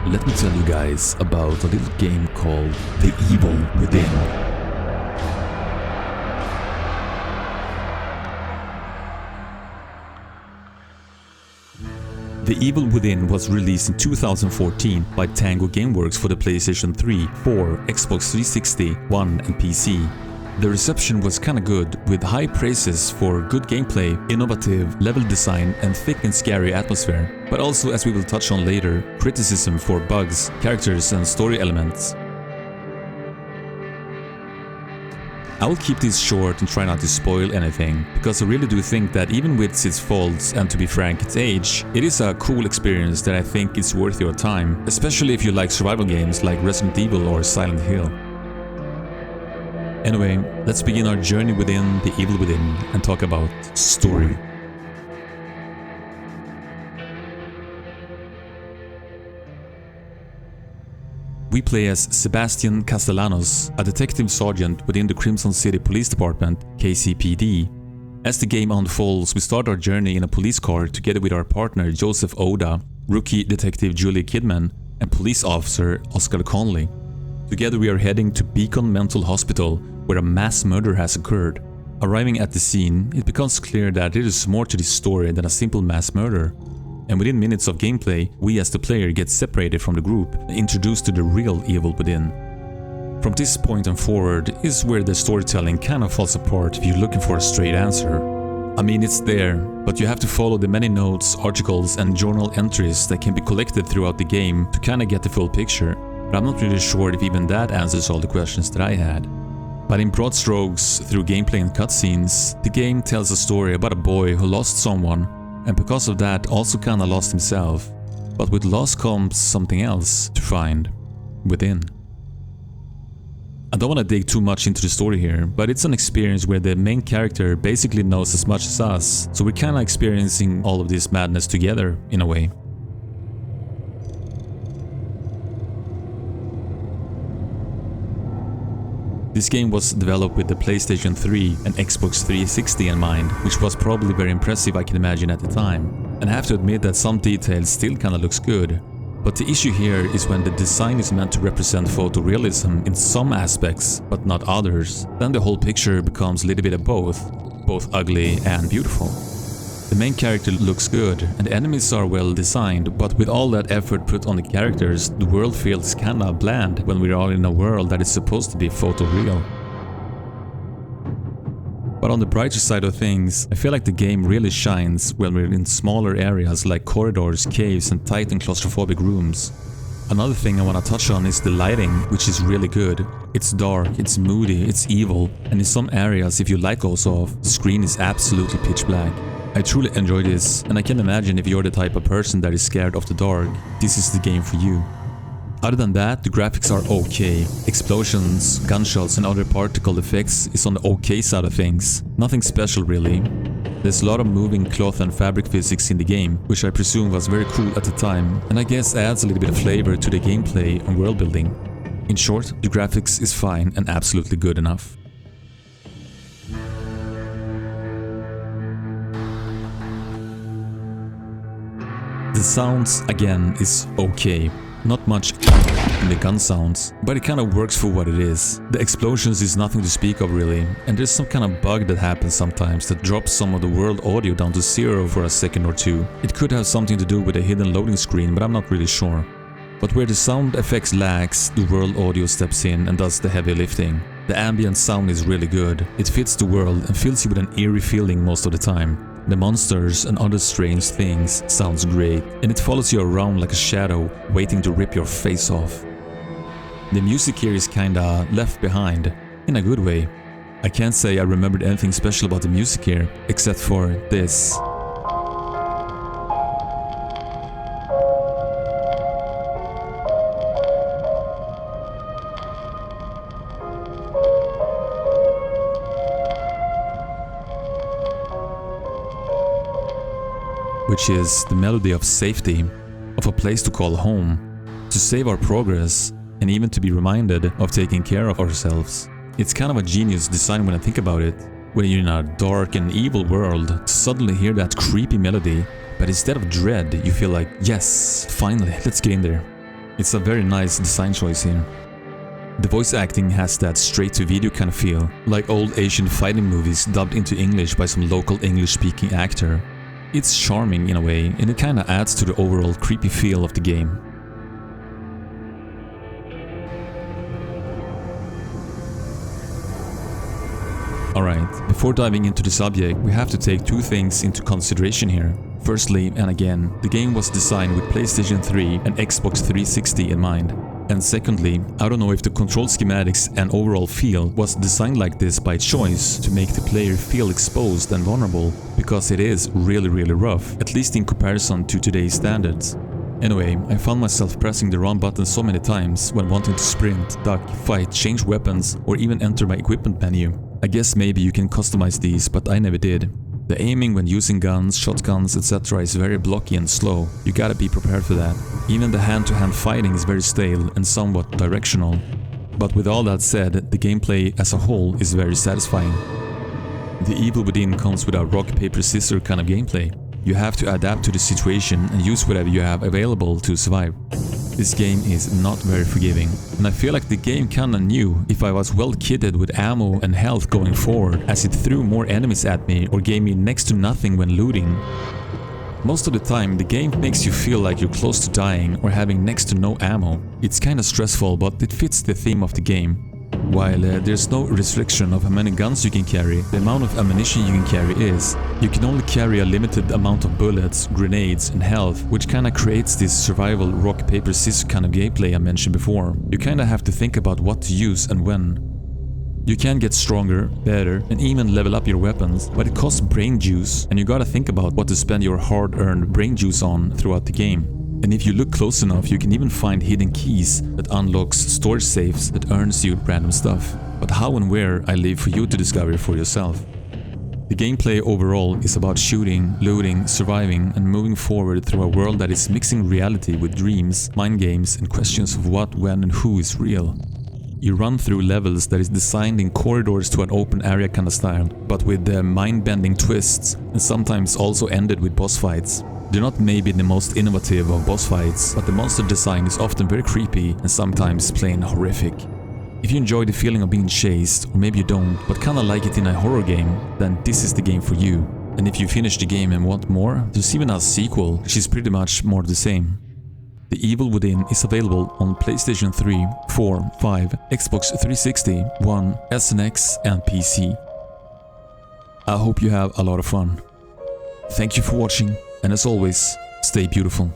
let me tell you guys about a little game called The Evil Within. The Evil Within was released in 2014 by Tango Gameworks for the PlayStation 3, 4, Xbox 360, One and PC. The reception was kinda good, with high praises for good gameplay, innovative level design and thick and scary atmosphere, but also, as we will touch on later, criticism for bugs, characters and story elements. I will keep this short and try not to spoil anything, because I really do think that even with its faults and, to be frank, its age, it is a cool experience that I think is worth your time, especially if you like survival games like Resident Evil or Silent Hill. Anyway, let's begin our journey within The Evil Within and talk about story. We play as Sebastian Castellanos, a detective sergeant within the Crimson City Police Department, KCPD. As the game unfolds, we start our journey in a police car together with our partner Joseph Oda, rookie detective Julie Kidman, and police officer Oscar Conley. Together we are heading to Beacon Mental Hospital, where a mass murder has occurred. Arriving at the scene, it becomes clear that there is more to this story than a simple mass murder. And within minutes of gameplay, we as the player get separated from the group and introduced to the real evil within. From this point on forward is where the storytelling kind of falls apart if you're looking for a straight answer. I mean, it's there, but you have to follow the many notes, articles and journal entries that can be collected throughout the game to kinda get the full picture. But I'm not really sure if even that answers all the questions that I had. But in broad strokes, through gameplay and cutscenes, the game tells a story about a boy who lost someone, and because of that also kinda lost himself. But with loss comes something else to find within. I don't wanna dig too much into the story here, but it's an experience where the main character basically knows as much as us, so we're kinda experiencing all of this madness together, in a way. This game was developed with the PlayStation 3 and Xbox 360 in mind, which was probably very impressive I can imagine at the time. And I have to admit that some details still kinda looks good. But the issue here is when the design is meant to represent photorealism in some aspects, but not others, then the whole picture becomes a little bit of both ugly and beautiful. The main character looks good, and the enemies are well designed, but with all that effort put on the characters, the world feels kinda bland when we're all in a world that is supposed to be photoreal. But on the brighter side of things, I feel like the game really shines when we're in smaller areas like corridors, caves and tight and claustrophobic rooms. Another thing I wanna touch on is the lighting, which is really good. It's dark, it's moody, it's evil, and in some areas, if your light goes off, the screen is absolutely pitch black. I truly enjoy this, and I can imagine if you're the type of person that is scared of the dark, this is the game for you. Other than that, the graphics are okay. Explosions, gunshots and other particle effects is on the okay side of things. Nothing special really. There's a lot of moving cloth and fabric physics in the game, which I presume was very cool at the time, and I guess adds a little bit of flavor to the gameplay and world building. In short, the graphics is fine and absolutely good enough. The sounds, again, is okay. Not much in the gun sounds, but it kinda works for what it is. The explosions is nothing to speak of really, and there's some kind of bug that happens sometimes that drops some of the world audio down to 0 for a second or two. It could have something to do with a hidden loading screen, but I'm not really sure. But where the sound effects lacks, the world audio steps in and does the heavy lifting. The ambient sound is really good. It fits the world and fills you with an eerie feeling most of the time. The monsters and other strange things sounds great, and it follows you around like a shadow, waiting to rip your face off. The music here is kinda left behind, in a good way. I can't say I remembered anything special about the music here, except for this. Which is the melody of safety, of a place to call home, to save our progress, and even to be reminded of taking care of ourselves. It's kind of a genius design when I think about it. When you're in a dark and evil world, to suddenly hear that creepy melody, but instead of dread, you feel like, yes, finally, let's get in there. It's a very nice design choice here. The voice acting has that straight-to-video kind of feel, like old Asian fighting movies dubbed into English by some local English-speaking actor. It's charming in a way, and it kinda adds to the overall creepy feel of the game. Alright, before diving into the subject, we have to take two things into consideration here. Firstly, and again, the game was designed with PlayStation 3 and Xbox 360 in mind. And secondly, I don't know if the control schematics and overall feel was designed like this by choice to make the player feel exposed and vulnerable, because it is really rough, at least in comparison to today's standards. Anyway, I found myself pressing the run button so many times when wanting to sprint, duck, fight, change weapons, or even enter my equipment menu. I guess maybe you can customize these, but I never did. The aiming when using guns, shotguns, etc. is very blocky and slow. You gotta be prepared for that. Even the hand-to-hand fighting is very stale and somewhat directional. But with all that said, the gameplay as a whole is very satisfying. The Evil Within comes with a rock, paper, scissors kind of gameplay. You have to adapt to the situation and use whatever you have available to survive. This game is not very forgiving, and I feel like the game kinda knew if I was well kitted with ammo and health going forward, as it threw more enemies at me or gave me next to nothing when looting. Most of the time, the game makes you feel like you're close to dying or having next to no ammo. It's kinda stressful, but it fits the theme of the game. While there's no restriction of how many guns you can carry, the amount of ammunition you can carry is. You can only carry a limited amount of bullets, grenades and health, which kinda creates this survival rock, paper, scissors kind of gameplay I mentioned before. You kinda have to think about what to use and when. You can get stronger, better, and even level up your weapons, but it costs brain juice, and you gotta think about what to spend your hard-earned brain juice on throughout the game. And if you look close enough, you can even find hidden keys that unlocks storage safes that earns you random stuff. But how and where, I leave for you to discover for yourself. The gameplay overall is about shooting, looting, surviving, and moving forward through a world that is mixing reality with dreams, mind games, and questions of what, when, and who is real. You run through levels that is designed in corridors to an open area kind of style, but with mind-bending twists, and sometimes also ended with boss fights. They're not maybe the most innovative of boss fights, but the monster design is often very creepy and sometimes plain horrific. If you enjoy the feeling of being chased, or maybe you don't, but kinda like it in a horror game, then this is the game for you. And if you finish the game and want more, there's even a sequel, which is pretty much more the same. The Evil Within is available on PlayStation 3, 4, 5, Xbox 360, One, SNX and PC. I hope you have a lot of fun. Thank you for watching, and as always, stay beautiful.